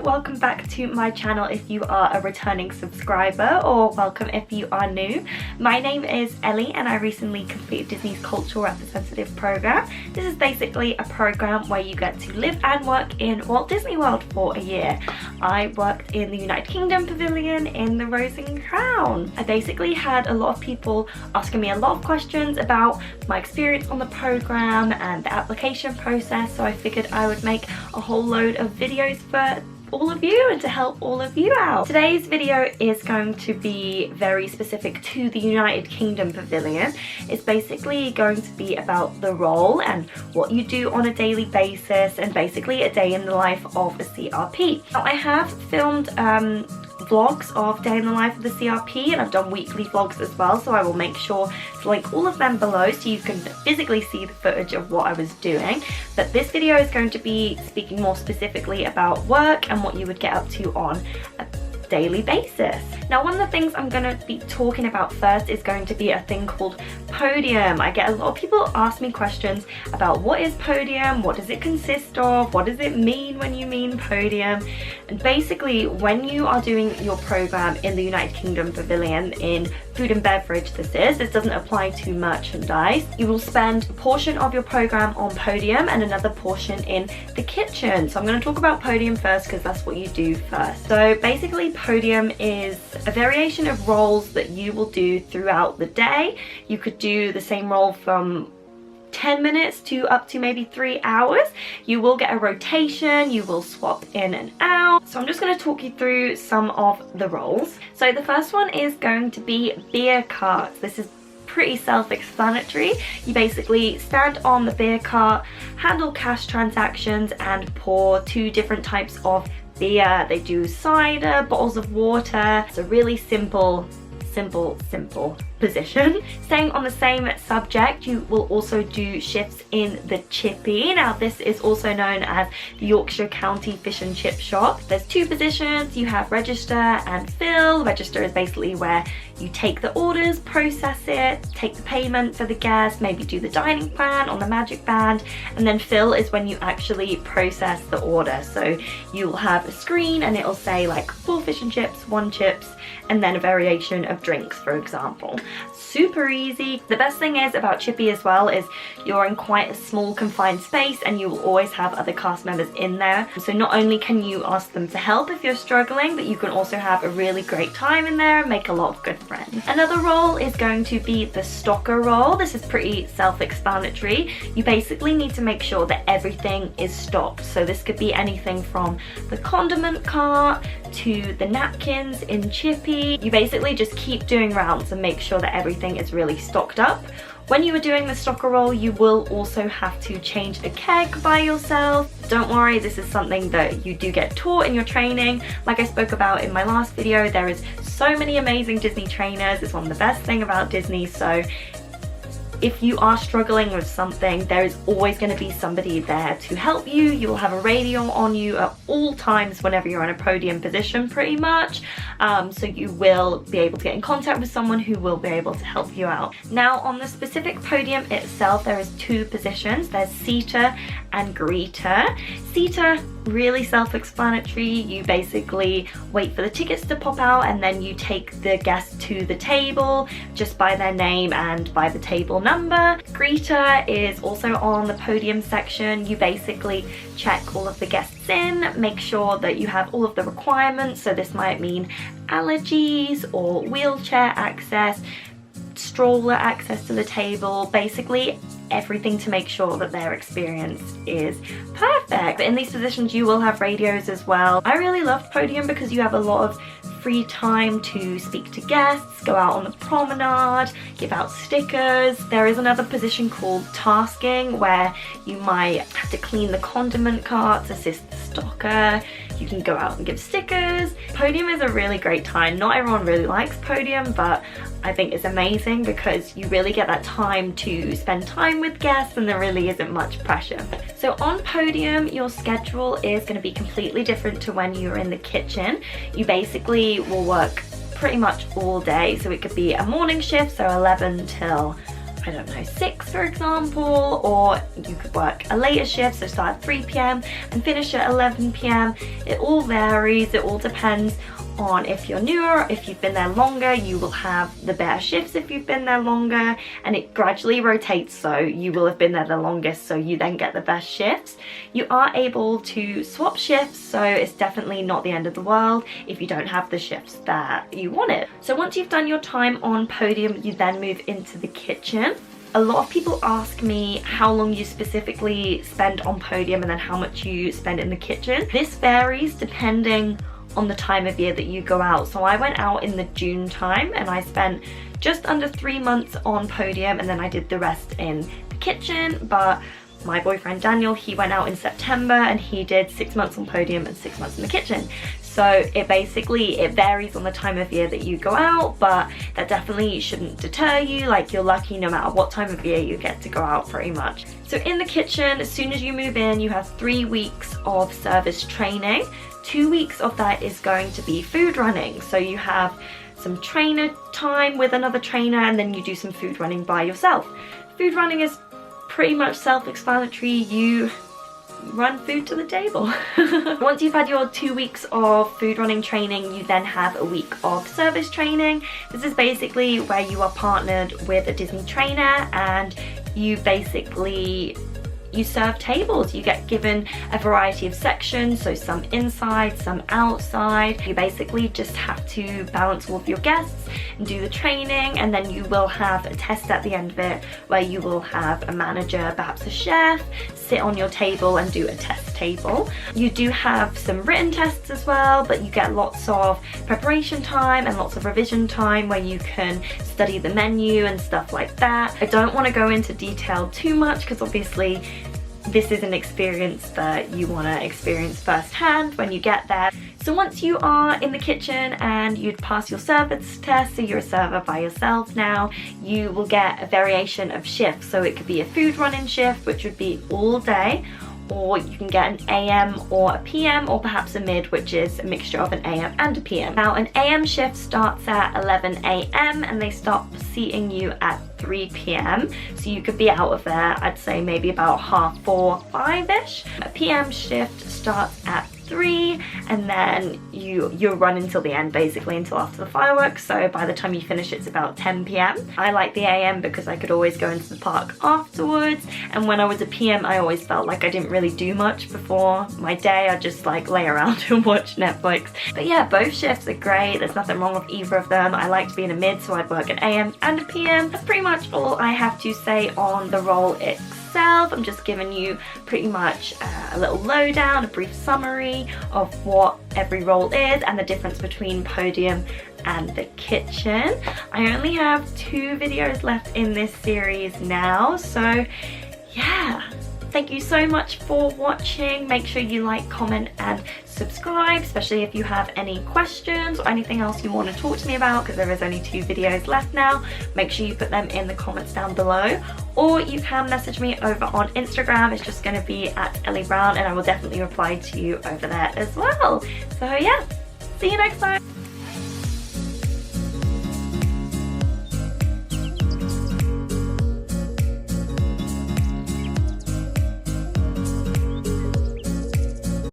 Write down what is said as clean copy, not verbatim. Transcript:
welcome back to my channel if you are a returning subscriber, or welcome if you are new. My name is Ellie and I recently completed Disney's Cultural Representative program. This is basically a program where you get to live and work in Walt Disney World for a year. I worked in the United Kingdom Pavilion in the Rose and Crown. I basically had a lot of people asking me a lot of questions about my experience on the program and the application process, so I figured I would make a whole load of videos for all of you and to help all of you out. Today's video is going to be very specific to the United Kingdom Pavilion. It's basically going to be about the role and what you do on a daily basis, and basically a day in the life of a CRP. Now, I have filmed vlogs of day in the life of the CRP, and I've done weekly vlogs as well, so I will make sure to link all of them below so you can physically see the footage of what I was doing. But this video is going to be speaking more specifically about work and what you would get up to on a daily basis. Now, one of the things I'm going to be talking about first is going to be a thing called Podium. I get a lot of people ask me questions about what is Podium, what does it consist of, what does it mean when you mean Podium. And basically, when you are doing your program in the United Kingdom Pavilion in food and beverage, this doesn't apply to merchandise. You will spend a portion of your program on Podium and another portion in the kitchen. So I'm going to talk about Podium first because that's what you do first. So basically, Podium is a variation of roles that you will do throughout the day. You could do the same role from 10 minutes to up to maybe 3 hours. You will get a rotation, you will swap in and out. So I'm just going to talk you through some of the roles. So the first one is going to be beer carts. This is pretty self-explanatory. You basically stand on the beer cart, handle cash transactions, and pour 2 different types of beer. They do cider, bottles of water. It's a really simple position. Staying on the same subject, you will also do shifts in the chippy. Now, this is also known as the Yorkshire County Fish and Chip Shop. There's 2 positions. You have register and fill. Register is basically where you take the orders, process it, take the payment for the guest, maybe do the dining plan on the magic band, and then fill is when you actually process the order. So you'll have a screen and it'll say like 4 fish and chips, 1 chips, and then a variation of drinks, for example. Super easy. The best thing is about chippy as well is you're in quite a small confined space and you will always have other cast members in there. So not only can you ask them to help if you're struggling, but you can also have a really great time in there and make a lot of good friends. Another role is going to be the stocker role. This is pretty self-explanatory. You basically need to make sure that everything is stocked. So this could be anything from the condiment cart to the napkins in chippy. You basically just keep doing rounds and make sure that everything is really stocked up. When you are doing the stocker role, you will also have to change a keg by yourself. Don't worry, this is something that you do get taught in your training. Like I spoke about in my last video, there is so many amazing Disney trainers. It's one of the best things about Disney. So if you are struggling with something, there is always going to be somebody there to help you. You will have a radio on you at all times whenever you're in a podium position, pretty much. So you will be able to get in contact with someone who will be able to help you out. Now, on the specific podium itself, there is 2 positions. There's seater and greeter. Seater, really self-explanatory. You basically wait for the tickets to pop out and then you take the guest to the table just by their name and by the table number. Greeter is also on the podium section. You basically check all of the guests in, make sure that you have all of the requirements. So this might mean allergies or wheelchair access, stroller access to the table, basically everything to make sure that their experience is perfect. In these positions, you will have radios as well. I really loved Podium because you have a lot of free time to speak to guests, go out on the promenade, give out stickers. There is another position called tasking where you might have to clean the condiment carts, assist the stocker. You can go out and give stickers. Podium is a really great time. Not everyone really likes Podium, but I think it's amazing because you really get that time to spend time with guests and there really isn't much pressure. So on Podium, your schedule is going to be completely different to when you're in the kitchen. You basically will work pretty much all day. So it could be a morning shift, so 11 till I don't know, 6 for example, or you could work a later shift, so start at 3 p.m. and finish at 11 p.m. It all varies, it all depends on if you're newer. If you've been there longer, you will have the better shifts if you've been there longer, and it gradually rotates, so you will have been there the longest, so you then get the best shifts. You are able to swap shifts, so it's definitely not the end of the world if you don't have the shifts that you wanted. So once you've done your time on Podium, you then move into the kitchen. A lot of people ask me how long you specifically spend on Podium and then how much you spend in the kitchen. This varies depending on the time of year that you go out. So I went out in the June time and I spent just under 3 months on Podium, and then I did the rest in the kitchen. But my boyfriend Daniel, he went out in September and he did 6 months on Podium and 6 months in the kitchen. So it varies on the time of year that you go out, but that definitely shouldn't deter you. Like, you're lucky no matter what time of year you get to go out pretty much. So in the kitchen, as soon as you move in, you have 3 weeks of service training. 2 weeks of that is going to be food running. So you have some trainer time with another trainer, and then you do some food running by yourself. Food running is pretty much self-explanatory. You run food to the table. Once you've had your 2 weeks of food running training, you then have a week of service training. This is basically where you are partnered with a Disney trainer and you serve tables. You get given a variety of sections, so some inside, some outside. You basically just have to balance all of your guests and do the training, and then you will have a test at the end of it where you will have a manager, perhaps a chef, sit on your table and do a test table. You do have some written tests as well, but you get lots of preparation time and lots of revision time where you can study the menu and stuff like that. I don't want to go into detail too much because obviously this is an experience that you want to experience firsthand when you get there. So once you are in the kitchen and you'd pass your service test, so you're a server by yourself now, you will get a variation of shifts. So it could be a food running shift, which would be all day, or you can get an AM or a PM, or perhaps a mid, which is a mixture of an AM and a PM. Now an AM shift starts at 11 AM and they start seating you at 3 PM. So you could be out of there, I'd say maybe about 4:30, 5-ish. A PM shift starts at 3 and then you run until the end, basically until after the fireworks. So by the time you finish it's about 10 PM. I like the AM because I could always go into the park afterwards, and when I was a PM I always felt like I didn't really do much before my day. I'd just like lay around and watch Netflix. But yeah, both shifts are great. There's nothing wrong with either of them. I like to be in a mid, so I'd work an AM and a PM. That's pretty much all I have to say on the role itself. I'm just giving you pretty much a little lowdown, a brief summary of what every role is and the difference between Podium and the kitchen. I only have 2 videos left in this series now, so yeah. Thank you so much for watching. Make sure you like, comment and subscribe, especially if you have any questions or anything else you want to talk to me about, because there is only 2 videos left now. Make sure you put them in the comments down below, or you can message me over on Instagram. It's just going to be at Ellie Brown and I will definitely reply to you over there as well. So yeah, see you next time.